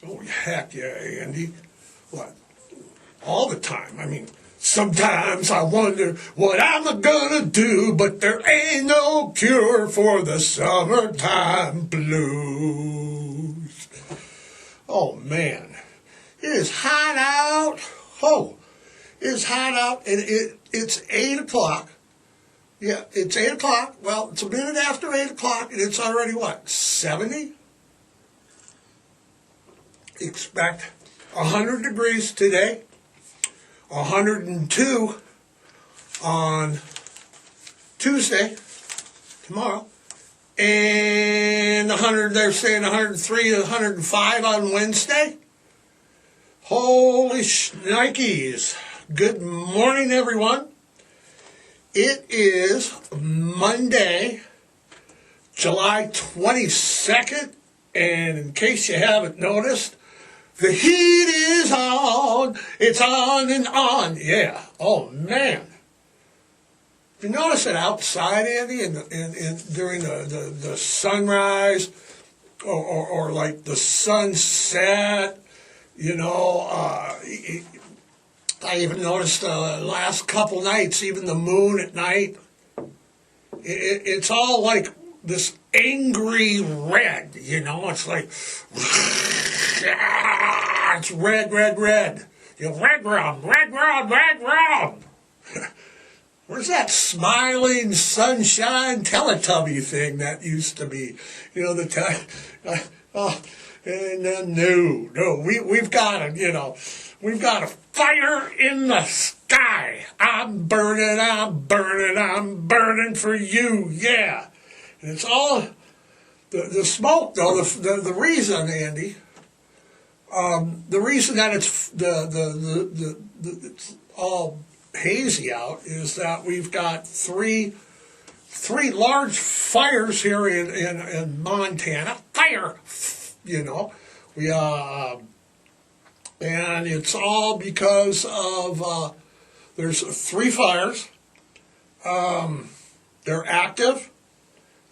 Oh, heck yeah, Andy. What? All the time. I mean, sometimes I wonder what I'm gonna do, but there ain't no cure for the summertime blues. Oh, man. It is hot out. Oh, it's hot out, and it's 8 o'clock. Yeah, it's 8 o'clock. Well, it's a minute after 8 o'clock, and it's already, what, 70? Expect 100 degrees today, 102 on Tuesday, tomorrow, and 100, they're saying 103 to 105 on Wednesday. Holy shnikes. Good morning, everyone. It is Monday, July 22nd, and in case you haven't noticed, the heat is on. It's on and on. Yeah. Oh, man. If you notice it outside, Andy, during the sunrise or like the sunset, you know, I even noticed the last couple nights, even the moon at night, it's all like this angry red, you know, it's like, it's red, red, red. You know, red rum, red rum, red rum. Where's that smiling sunshine Teletubby thing that used to be? You know, the time, no, we've got a, you know, we've got a fire in the sky. I'm burning, I'm burning, I'm burning for you, yeah. And it's all, the smoke though, the reason, Andy, the reason that it's it's all hazy out is that we've got three large fires here in Montana. Fire, you know, and it's all because of there's 3 fires. They're active.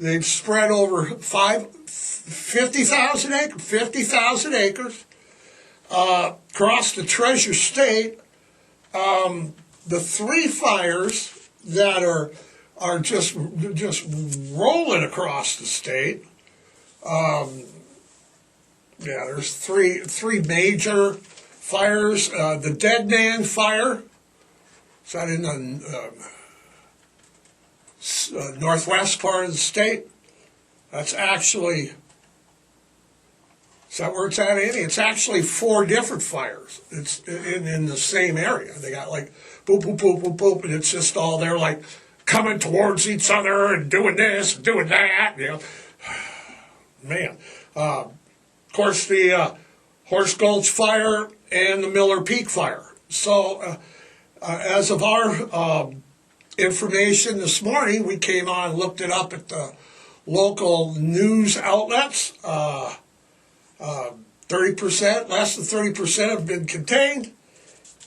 They've spread over 50,000 acres across the Treasure State. The 3 fires that are just rolling across the state. Yeah, there's three major fires. The Dead Man Fire. Is that in the northwest part of the state? That's actually, is that where it's at, Andy? It's actually 4 different fires. It's in the same area. They got like boop, boop, boop, boop, boop, and it's just all, they're like coming towards each other and doing this and doing that, you know. Man. Of course, the Horse Gulch Fire and the Miller Peak Fire. So, as of our information this morning, we came on and looked it up at the local news outlets. 30%, less than 30% have been contained,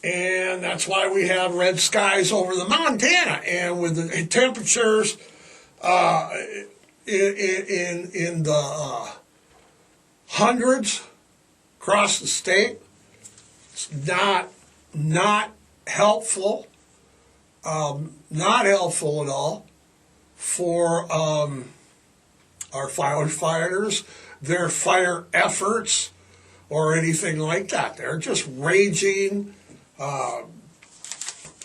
and that's why we have red skies over the Montana. And with the temperatures in the hundreds across the state, it's not helpful. Not helpful at all for our firefighters, their fire efforts, or anything like that. They're just raging.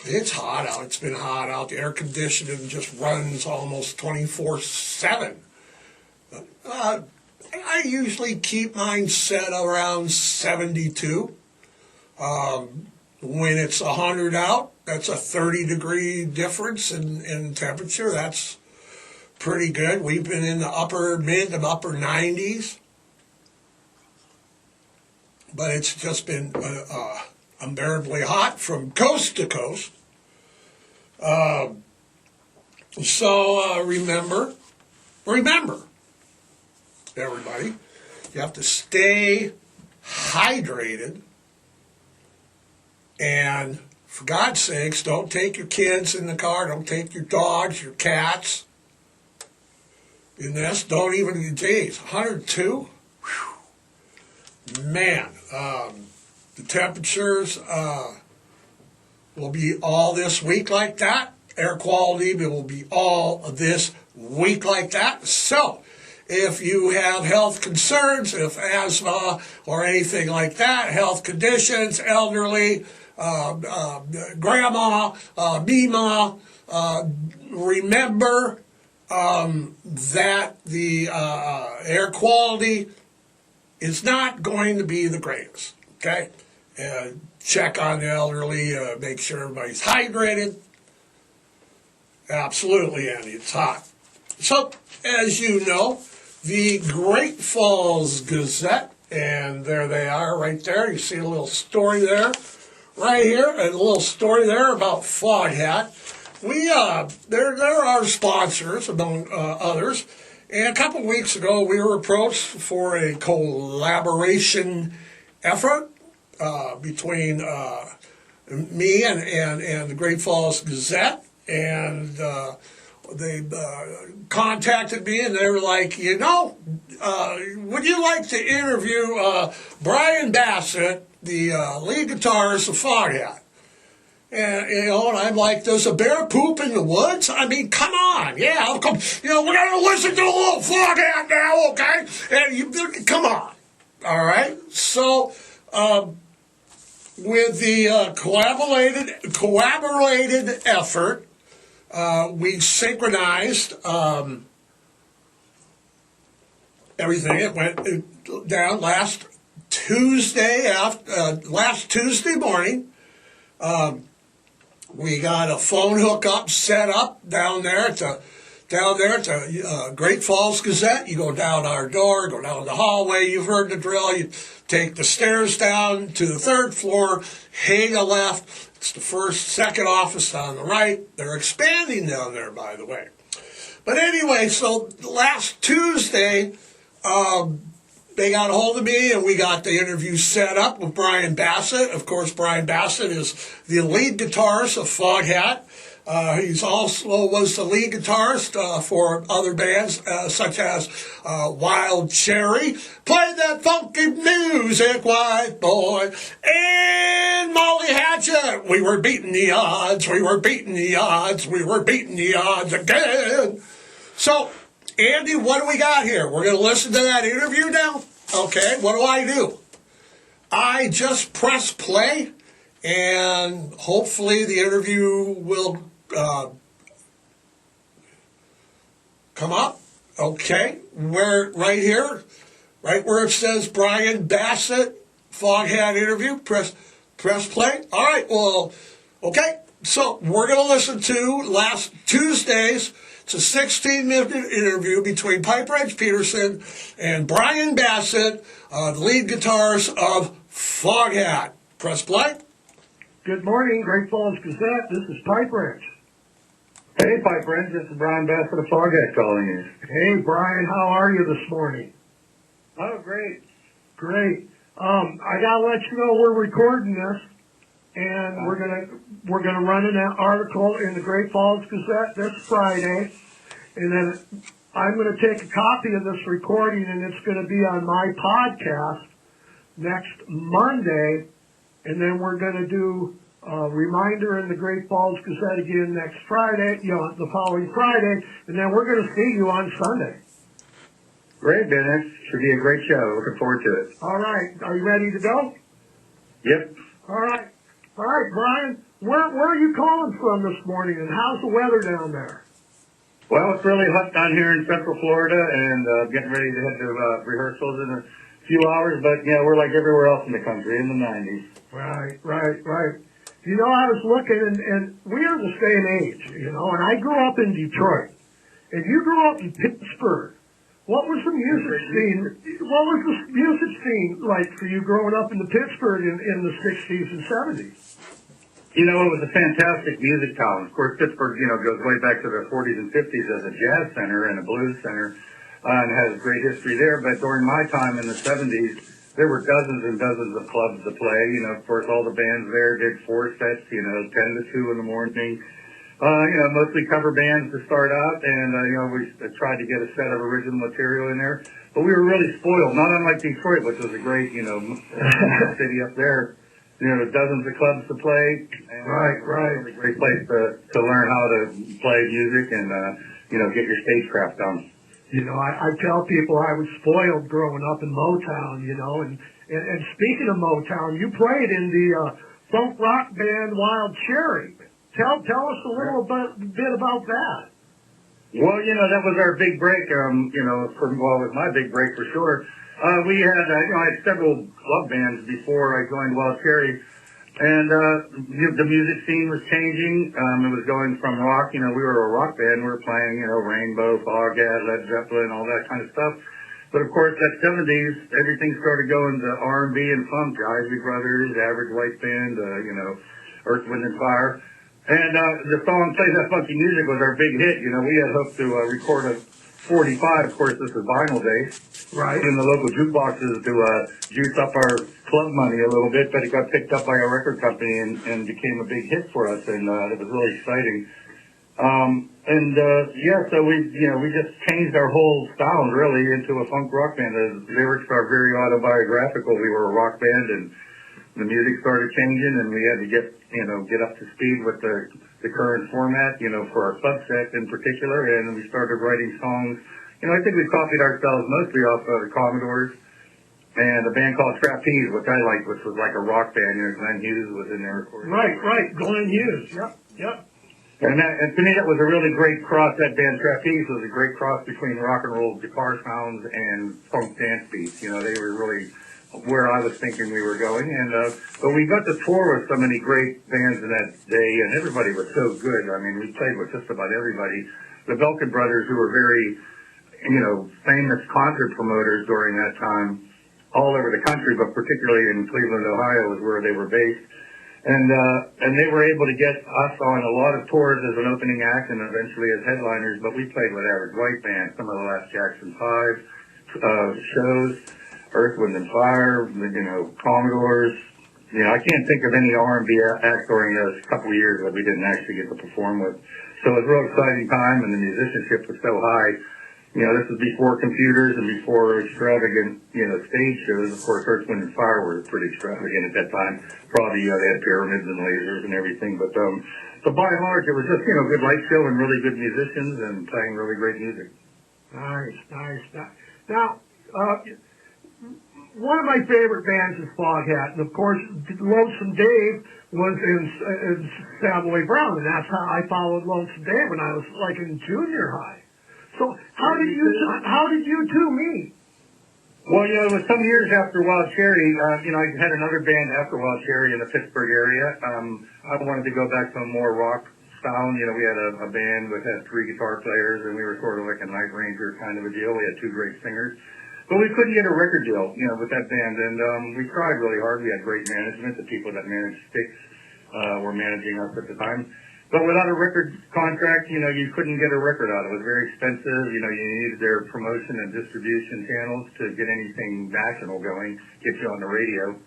It's hot out. It's been hot out. The air conditioning just runs almost 24/7. I usually keep mine set around 72. When it's 100 out, that's a 30-degree difference in temperature. That's pretty good. We've been in the mid to upper 90s. But it's just been unbearably hot from coast to coast. So remember, everybody, you have to stay hydrated. And for God's sakes, don't take your kids in the car. Don't take your dogs, your cats in this. Don't even, geez, 102? Whew. man, the temperatures will be all this week like that. Air quality will be all this week like that. So, if you have health concerns, if asthma or anything like that, health conditions, elderly, grandma, Mima, remember that the air quality is not going to be the greatest, okay? Check on the elderly, make sure everybody's hydrated. Absolutely, Andy, it's hot. So, as you know, the Great Falls Gazette, and there they are right there. You see a little story there, right here, and a little story there about Foghat. They're our sponsors, among others. And a couple of weeks ago, we were approached for a collaboration effort between me and the Great Falls Gazette. And they contacted me, and they were like, would you like to interview Bryan Bassett, the lead guitarist of Foghat? And I'm like, does a bear poop in the woods? I mean, come on, yeah, we're going to listen to a little Foghat now, okay? And come on, all right? So, with the collaborated effort, we synchronized everything. It went down last Tuesday morning. We got a phone hookup set up down there to Great Falls Gazette. You go down our door, go down the hallway. You've heard the drill. You take the stairs down to the third floor, hang a left. It's the second office on the right. They're expanding down there, by the way. But anyway, so last Tuesday, they got a hold of me, and we got the interview set up with Bryan Bassett. Of course, Bryan Bassett is the lead guitarist of Foghat. He's also was the lead guitarist for other bands such as Wild Cherry, Play That Funky Music, White Boy, and Molly Hatchet. We were beating the odds, we were beating the odds, we were beating the odds again. So, Andy, what do we got here? We're going to listen to that interview now? Okay, what do? I just press play, and hopefully the interview will come up. Okay, right here, right where it says Bryan Bassett, Foghat interview, press play. All right, well, okay, so we're going to listen to last Tuesday's. It's a 16-minute interview between Pipewrench Peterson and Bryan Bassett, the lead guitarist of Foghat. Press play. Good morning, Great Falls Gazette. This is Pipewrench. Hey, Pipewrench. This is Bryan Bassett of Foghat calling you. Hey, Bryan. How are you this morning? Oh, great. Great. I gotta let you know we're recording this, and we're gonna run an article in the Great Falls Gazette this Friday, and then I'm gonna take a copy of this recording, and it's gonna be on my podcast next Monday, and then we're gonna do a reminder in the Great Falls Gazette again next Friday, the following Friday, and then we're gonna see you on Sunday. Great, Dennis. Should be a great show. Looking forward to it. All right. Are you ready to go? Yep. All right. All right, Bryan. Where are you calling from this morning, and how's the weather down there? Well, it's really hot down here in Central Florida, and getting ready to head to rehearsals in a few hours. But we're like everywhere else in the country, in the 90s. Right. I was looking, and we are the same age, and I grew up in Detroit, and you grew up in Pittsburgh. What was the music scene? What was the music scene like for you growing up in Pittsburgh in the 60s and 70s? It was a fantastic music town. Of course, Pittsburgh, goes way back to the 40s and 50s as a jazz center and a blues center, and has great history there. But during my time in the 70s, there were dozens and dozens of clubs to play. Of course, all the bands there did 4 sets, 10 to 2 in the morning. Mostly cover bands to start out, and we tried to get a set of original material in there. but we were really spoiled, not unlike Detroit, which was a great, city up there. Dozens of clubs to play. And Right. Really great place to learn how to play music and, get your stagecraft done. I tell people I was spoiled growing up in Motown, and speaking of Motown, you played in the funk rock band Wild Cherry. Tell us a little bit about that. Well, that was our big break, it was my big break for sure. We had, I had several club bands before I joined Wild Cherry, and the music scene was changing. It was going from rock, we were a rock band. We were playing, Rainbow, Foghat, Led Zeppelin, all that kind of stuff. But of course, that 70s, everything started going to R&B and funk, Isley Brothers, Average White Band, Earth, Wind and Fire. And the song Play That Funky Music was our big hit. We had hoped to record a 45. Of course, this is vinyl days. Right. In the local jukeboxes to juice up our club money a little bit, but it got picked up by a record company and became a big hit for us, and it was really exciting. So we just changed our whole sound really into a funk rock band. The lyrics are very autobiographical. We were a rock band, and the music started changing, and we had to get up to speed with the current format, for our club set in particular, and we started writing songs. I think we copied ourselves mostly off of the Commodores and a band called Trapeze, which I liked, which was like a rock band. Glenn Hughes was in there recording. Right, Glenn Hughes. Yep. And to me, that was a really great cross. That band Trapeze was a great cross between rock and roll guitar sounds and funk dance beats. They were really where I was thinking we were going. And but we got to tour with so many great bands in that day, and everybody was so good. I mean, we played with just about everybody. The Belkin brothers, who were very, famous concert promoters during that time, all over the country, but particularly in Cleveland, Ohio, is where they were based. And they were able to get us on a lot of tours as an opening act and eventually as headliners, but we played with Average White Band, some of the last Jackson 5 shows, Earth, Wind and Fire, Commodores. I can't think of any R&B act during those couple of years that we didn't actually get to perform with. So it was a real exciting time, and the musicianship was so high. This was before computers and before extravagant, stage shows. Of course, Earth, Wind and Fire were pretty extravagant at that time. Probably, they had pyramids and lasers and everything. But so by and large, it was just, good light show and really good musicians and playing really great music. Nice. Now, one of my favorite bands is Foghat, and of course, Lonesome Dave was in Savoy Brown, and that's how I followed Lonesome Dave when I was like in junior high. So how did you two meet? Well, it was some years after Wild Cherry. I had another band after Wild Cherry in the Pittsburgh area. I wanted to go back to a more rock sound. We had a band that had 3 guitar players, and we were sort of like a Night Ranger kind of a deal. We had 2 great singers. But we couldn't get a record deal, with that band, and we tried really hard. We had great management. The people that managed Styx were managing us at the time. But without a record contract, you couldn't get a record out. It was very expensive. You needed their promotion and distribution channels to get anything national going, get you on the radio.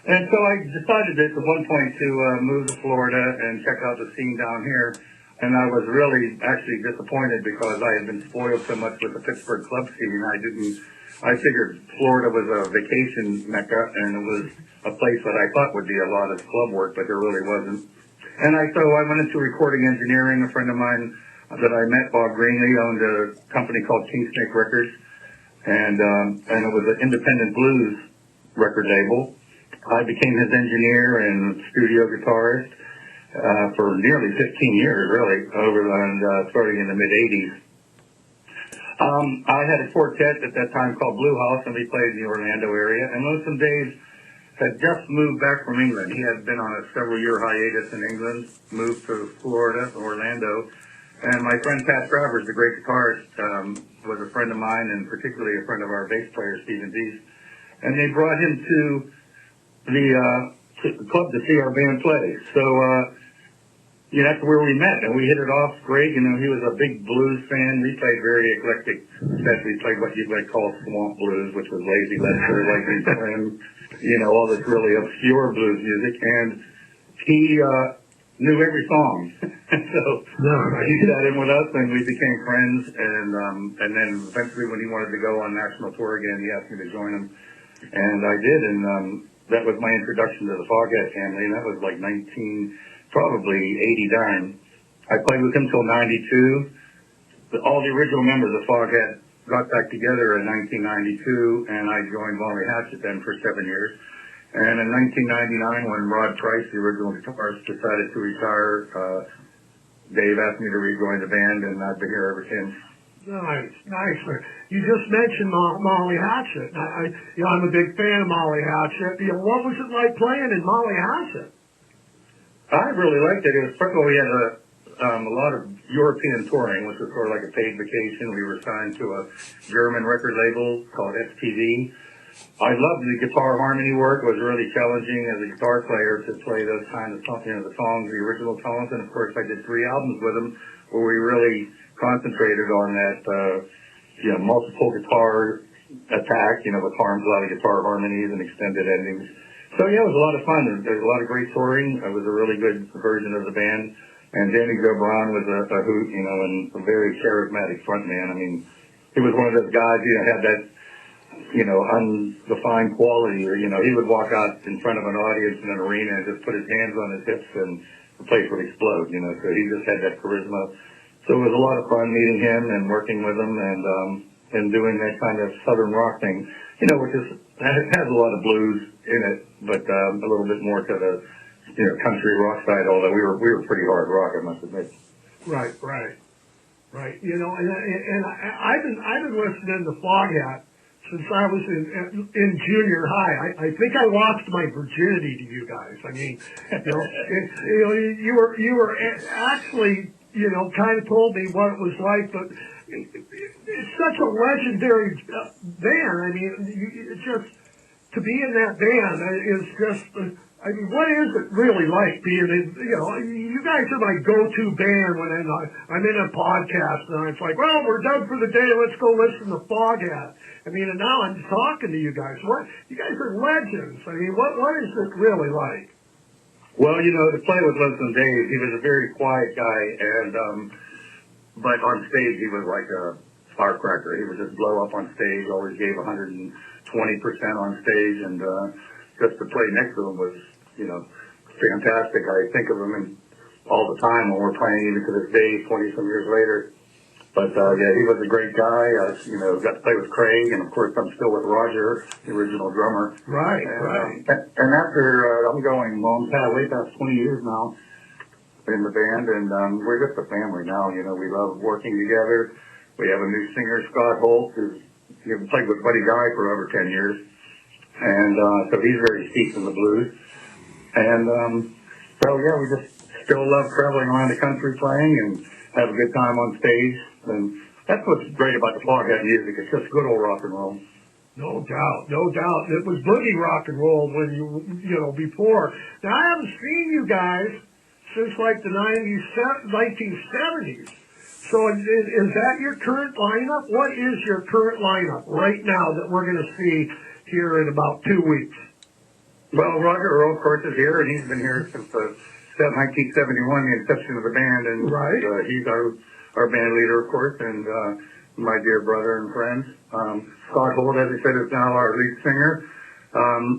And so I decided at one point to move to Florida and check out the scene down here. And I was really actually disappointed because I had been spoiled so much with the Pittsburgh club scene. I figured Florida was a vacation mecca, and it was a place that I thought would be a lot of club work, but there really wasn't. And so I went into recording engineering. A friend of mine that I met, Bob Greenlee, owned a company called King Snake Records, and it was an independent blues record label. I became his engineer and studio guitarist for nearly 15 years, really, starting in the mid-'80s. I had a quartet at that time called Blue House, and we played in the Orlando area. And Lonesome Dave had just moved back from England. He had been on a several-year hiatus in England, moved to Florida, Orlando. And my friend Pat Travers, the great guitarist, was a friend of mine, and particularly a friend of our bass player, Stephen Deese. And they brought him to the club to see our band play. So, that's where we met, and we hit it off great. He was a big blues fan. We played very eclectic sets. We played what you might call swamp blues, which was Lazy Lester, Lazy Slim, all this really obscure blues music. And he knew every song. So No, he sat in with us, and we became friends. And then eventually, when he wanted to go on national tour again, he asked me to join him, and I did. And that was my introduction to the Foghat family, and that was like probably 89. I played with him till 92. All the original members of Foghat got back together in 1992, and I joined Molly Hatchet then for 7 years. And in 1999, when Rod Price, the original guitarist, decided to retire, Dave asked me to rejoin the band, and I've been here ever since. Nice, nice. You just mentioned Molly Hatchet. I'm a big fan of Molly Hatchet. What was it like playing in Molly Hatchet? I really liked it. First of all, we had a lot of European touring, which was sort of like a paid vacation. We were signed to a German record label called STV. I loved the guitar harmony work. It was really challenging as a guitar player to play those kind of songs, the songs, the original songs. And of course, I did 3 albums with them where we really concentrated on that, multiple guitar attack, with a lot of guitar harmonies and extended endings. So yeah, it was a lot of fun. There was a lot of great touring. It was a really good version of the band. And Danny Joe Brown was a hoot, and a very charismatic frontman. I mean, he was one of those guys, had that, undefined quality, or, he would walk out in front of an audience in an arena and just put his hands on his hips and the place would explode, so he just had that charisma. So it was a lot of fun meeting him and working with him and doing that kind of southern rock thing, which has a lot of blues in it, but a little bit more to the, country rock side, although we were pretty hard rock, I must admit. Right. And I've been listening to Foghat since I was in junior high. I think I lost my virginity to you guys. I mean, you were actually, kind of told me what it was like, but it's such a legendary band. I mean, to be in that band is just. What is it really like being in, you guys are my go-to band when I'm in a podcast and it's like, well, we're done for the day, let's go listen to Foghat. And now I'm talking to you guys. You guys are legends. What is it really like? Well, to play with Leslie Dave, he was a very quiet guy, but on stage he was like a firecracker. He would just blow up on stage, always gave 120% on stage, and just to play next to him was, fantastic. I think of him all the time when we're playing, even to this day, 20-some years later. But, yeah, he was a great guy. Got to play with Craig, and of course I'm still with Roger, the original drummer. Right. And after, I'm going way past 20 years now in the band, and we're just a family now. We love working together. We have a new singer, Scott Holt, who's played with Buddy Guy for over 10 years. And so he's very steeped in the blues. And so, yeah, we just still love traveling around the country playing and have a good time on stage. And that's what's great about the Foghat music. It's just good old rock and roll. No doubt. It was boogie rock and roll when before. Now, I haven't seen you guys since like the 1970s. So is that your current lineup? What is your current lineup right now that we're going to see here in about 2 weeks? Well, Roger Earl, of course, is here, and he's been here since 1971, the inception of the band, and right. He's our band leader, of course, and my dear brother and friend. Scott Holt, as I said, is now our lead singer.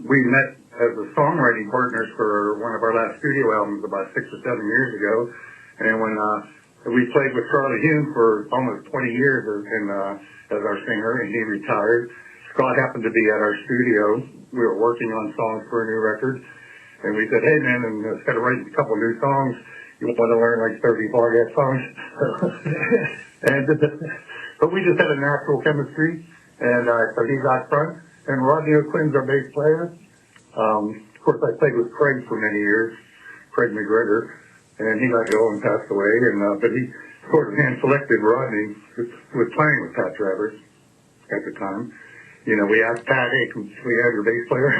We met as a songwriting partners for one of our last studio albums about 6 or 7 years ago, and when we played with Charlie Hume for almost 20 years as our singer, and he retired. Scott happened to be at our studio. We were working on songs for a new record, and we said, hey, man, and instead of writing a couple new songs, you want to learn like 30 Foghat songs? But we just had a natural chemistry, and so he's out front. And Rodney O'Quinn's our bass player. Of course, I played with Craig for many years, Craig McGregor, and he let go and passed away. But he sort of hand-selected Rodney, who was playing with Pat Travers at the time. We asked Pat, hey, can we have your bass player?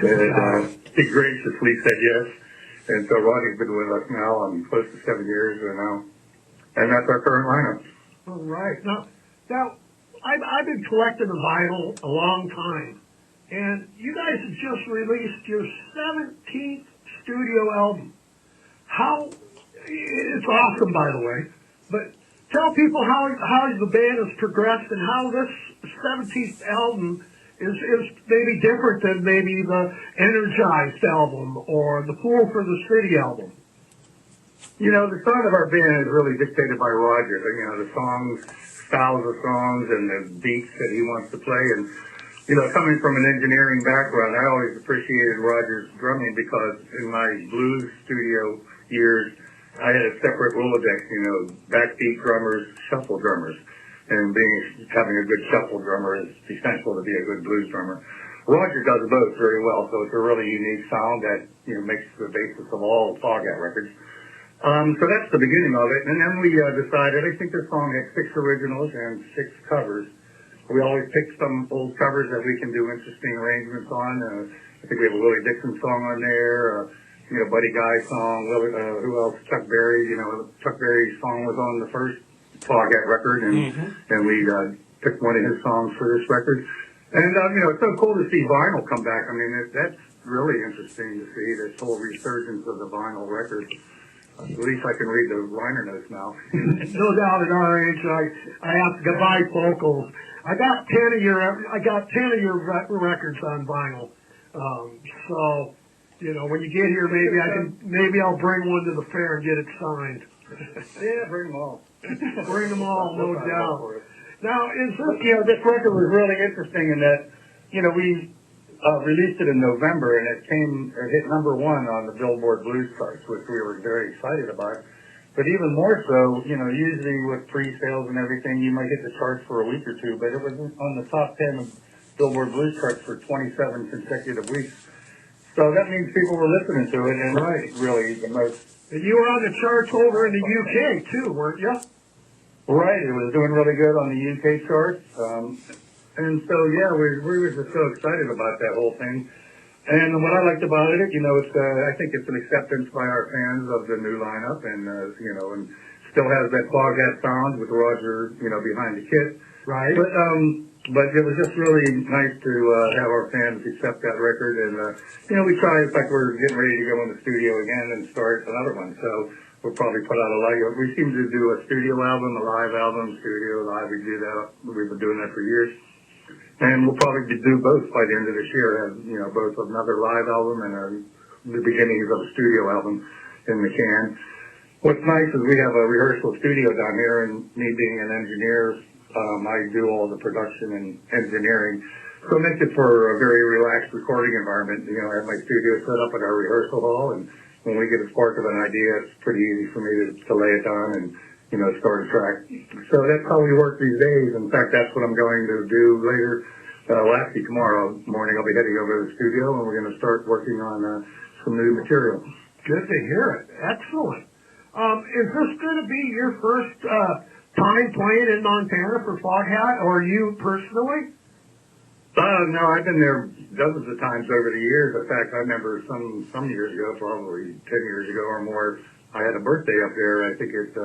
And he graciously said yes. And so Rodney's been with us now close to 7 years now. And that's our current lineup. All right. Now I've been collecting the vinyl a long time. And you guys have just released your 17th studio album. how, it's awesome, by the way, but tell people how the band has progressed and how this 17th album is maybe different than maybe the Energized album or the Fool for the City album. You know, the sound of our band is really dictated by Roger. You know, the songs, styles of songs, and the beats that he wants to play. And, you know, coming from an engineering background, I always appreciated Roger's drumming because in my blues studio years, I had a separate Rolodex, you know, backbeat drummers, shuffle drummers. And having a good shuffle drummer is essential to be a good blues drummer. Roger does both very well, so it's a really unique sound that, you know, makes the basis of all Foghat records. So that's the beginning of it. And then we decided, I think this song has 6 originals and 6 covers. We always pick some old covers that we can do interesting arrangements on. I think we have a Willie Dixon song on there, you know, Buddy Guy song, who else? Chuck Berry, you know, Chuck Berry's song was on the first Foghat record, and we picked one of his songs for this record. And, you know, it's so cool to see vinyl come back. I mean, that's really interesting to see, this whole resurgence of the vinyl record. At least I can read the liner notes now. No doubt at our age, I have to buy vocals. I got 10 of your records on vinyl. So, you know, when you get here, maybe I'll bring one to the fair and get it signed. Yeah, bring them all. Bring them all, no doubt. Now, you know, this record was really interesting in that, you know, we released it in November and it hit #1 on the Billboard Blues charts, which we were very excited about. But even more so, you know, usually with pre-sales and everything, you might hit the charts for a week or two, but it was on the top 10 of Billboard Blues charts for 27 consecutive weeks. So that means people were listening to it, and really the most. And you were on the charts over in the UK too, weren't you? Right, it was doing really good on the UK charts. And so, yeah, we were just so excited about that whole thing. And what I liked about it, you know, I think it's an acceptance by our fans of the new lineup, and you know, and still has that Foghat sound with Roger, you know, behind the kit. Right. But it was just really nice to have our fans accept that record, and you know, we tried. In fact, we're getting ready to go in the studio again and start another one. So we'll probably put out a live. We seem to do a studio album, a live album, studio live. We do that. We've been doing that for years. And we'll probably do both by the end of this year, have, you know, both another live album and the beginnings of a studio album in the can. What's nice is we have a rehearsal studio down here, and me being an engineer, I do all the production and engineering. So it makes it for a very relaxed recording environment. You know, I have my studio set up at our rehearsal hall, and when we get a spark of an idea, it's pretty easy for me to lay it down and, you know, start a track. So that's how we work these days. In fact, that's what I'm going to do later. Actually, tomorrow morning I'll be heading over to the studio, and we're going to start working on some new material. Good to hear it. Excellent. Is this going to be your first time playing in Montana for Foghat, or you personally? No, I've been there dozens of times over the years. In fact, I remember some years ago, probably 10 years ago or more, I had a birthday up there. I think it's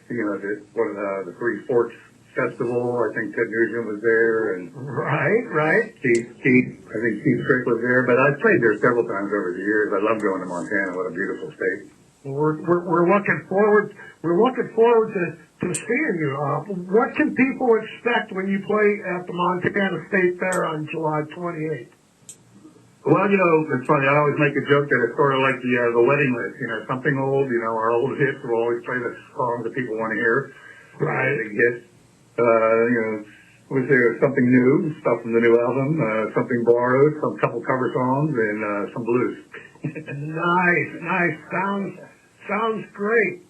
you know, one of the Three Forks Festival. I think Ted Nugent was there, and right. Steve, I think Steve Strick was there. But I've played there several times over the years. I love going to Montana. What a beautiful state. Well, we're looking forward. We're looking forward to seeing you. What can people expect when you play at the Montana State Fair on July 28th? Well, you know, it's funny. I always make a joke that it's sort of like the wedding list. You know, something old. You know, our old hits. We'll always play the songs that people want to hear. Right. Big hits. You know, was there something new, stuff from the new album, something borrowed, some couple cover songs, and some blues. Nice. Sounds great.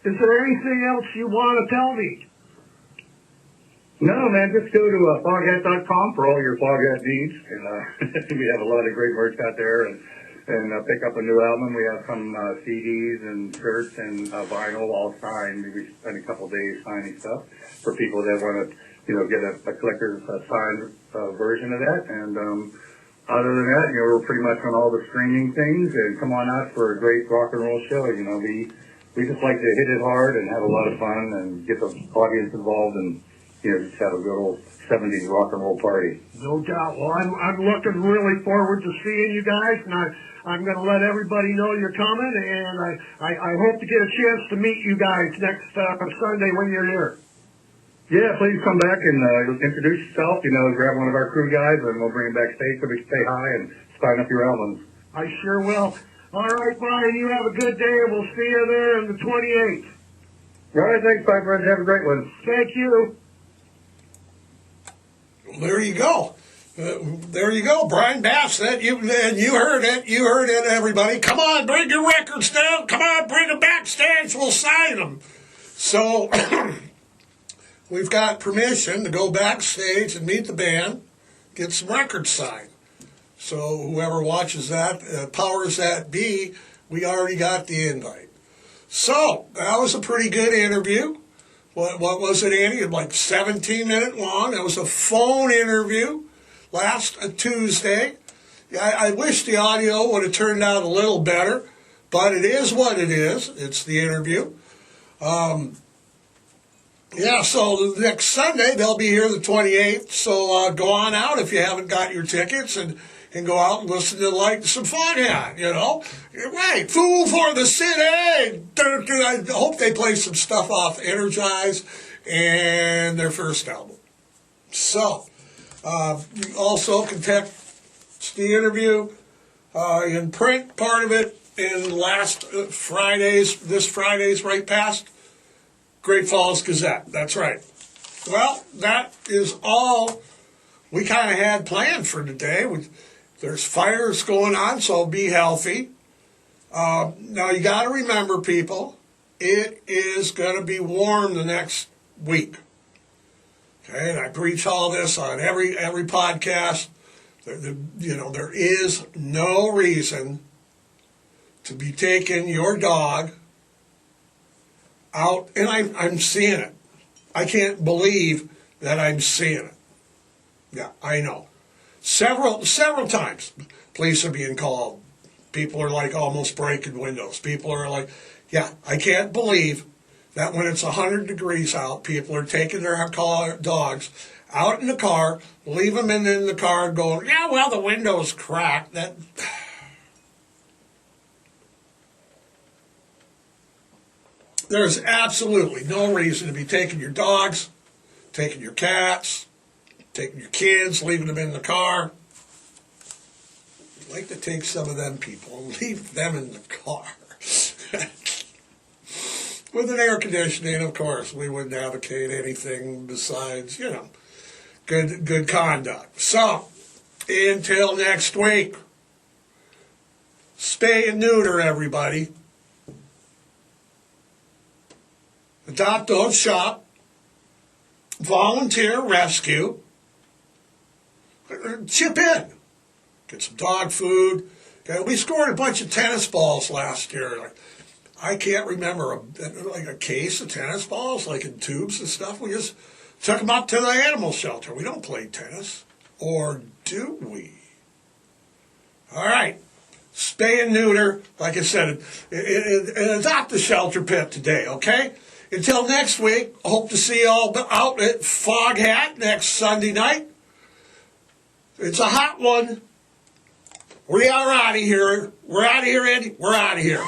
Is there anything else you want to tell me? No, man, just go to foghat.com for all your Foghat needs. And we have a lot of great merch out there, and pick up a new album. We have some CDs and shirts and vinyl all signed. We spend a couple days signing stuff for people that want to, you know, get a collector's signed version of that. And other than that, you know, we're pretty much on all the streaming things. And come on out for a great rock and roll show. You know, we just like to hit it hard and have a lot of fun and get the audience involved and just have a good old 70s rock and roll party. No doubt. Well, I'm looking really forward to seeing you guys, and I'm going to let everybody know you're coming, and I hope to get a chance to meet you guys next Sunday when you're here. Yeah, please come back and introduce yourself. Grab one of our crew guys, and we'll bring him backstage so we can say hi and sign up your albums. I sure will. All right, Bryan, you have a good day, and we'll see you there on the 28th. All right, thanks, Pipewrench. Have a great one. Thank you. There you go. There you go, Bryan Bassett. You heard it. You heard it, everybody. Come on, bring your records down. Come on, bring them backstage. We'll sign them. So we've got permission to go backstage and meet the band, get some records signed. So whoever watches that, powers that be, we already got the invite. So that was a pretty good interview. What was it, Andy? Like 17-minute long. It was a phone interview last Tuesday. I wish the audio would have turned out a little better, but it is what it is. It's the interview. So the next Sunday, they'll be here the 28th. So go on out if you haven't got your tickets and go out and listen to some Foghat, Right, Fool for the City. I hope they play some stuff off Energize and their first album. So, you also can text the interview in print, part of it in this Friday's right past, Great Falls Gazette. That's right. Well, that is all we kind of had planned for today. There's fires going on, so be healthy. Now, you got to remember, people, it is going to be warm the next week. Okay, and I preach all this on every podcast. There is no reason to be taking your dog out, and I'm seeing it. I can't believe that I'm seeing it. Yeah, I know. Several times, police are being called. People are like almost breaking windows. People are like, yeah, I can't believe that when it's 100 degrees out, people are taking their dogs out in the car, leave them in the car, going, yeah, well, the window's cracked. There's absolutely no reason to be taking your dogs, taking your cats, taking your kids, leaving them in the car. I'd like to take some of them people and leave them in the car. With an air conditioning, of course, we wouldn't advocate anything besides, good conduct. So, until next week, spay and neuter, everybody. Adopt, don't shop. Volunteer rescue. Chip in. Get some dog food. Okay, we scored a bunch of tennis balls last year. I can't remember a case of tennis balls, like in tubes and stuff. We just took them up to the animal shelter. We don't play tennis. Or do we? All right. Spay and neuter, like I said, and adopt the shelter pet today, okay? Until next week, hope to see you all out at Foghat next Sunday night. It's a hot one. We are out of here. We're out of here, Andy. We're out of here.